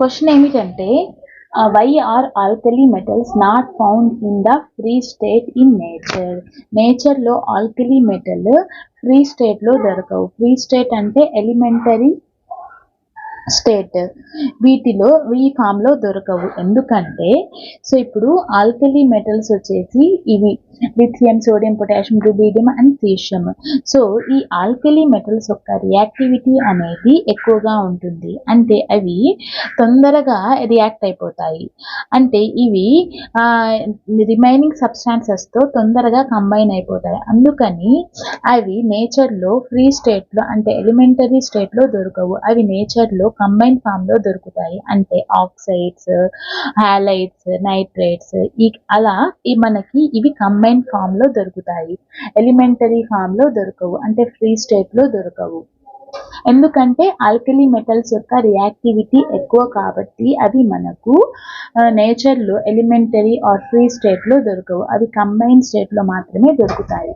Question ఏమిటంటే why are alkali metals not found in the free state in nature. నేచర్లో alkali metal free స్టేట్లో దొరకవు. Free state అంటే elementary state. వీటిలో ఈ ఫామ్లో దొరకవు. ఎందుకంటే సో ఇప్పుడు ఆల్కలీ మెటల్స్ వచ్చేసి ఇవి lithium, sodium, potassium, rubidium and caesium. So ఈ ఆల్కలీ మెటల్స్ యొక్క రియాక్టివిటీ అనేది ఎక్కువగా ఉంటుంది. అంటే అవి తొందరగా రియాక్ట్ అయిపోతాయి. అంటే ఇవి రిమైనింగ్ సబ్స్టాన్సెస్తో తొందరగా కంబైన్ అయిపోతాయి. అందుకని అవి నేచర్లో ఫ్రీ స్టేట్లో అంటే ఎలిమెంటరీ స్టేట్లో దొరకవు. అవి నేచర్లో కంబైన్ ఫామ్లో దొరుకుతాయి. అంటే ఆక్సైడ్స్, హాలైడ్స్, నైట్రేట్స్ అలా మనకి ఇవి కంబైన్ ఫామ్లో దొరుకుతాయి. ఎలిమెంటరీ ఫామ్లో దొరకవు. అంటే ఫ్రీ స్టేట్లో దొరకవు. ఎందుకంటే ఆల్కలీ మెటల్స్ యొక్క రియాక్టివిటీ ఎక్కువ కాబట్టి అవి మనకు నేచర్లో ఎలిమెంటరీ ఆర్ ఫ్రీ స్టేట్లో దొరకవు. అవి కంబైన్ స్టేట్లో మాత్రమే దొరుకుతాయి.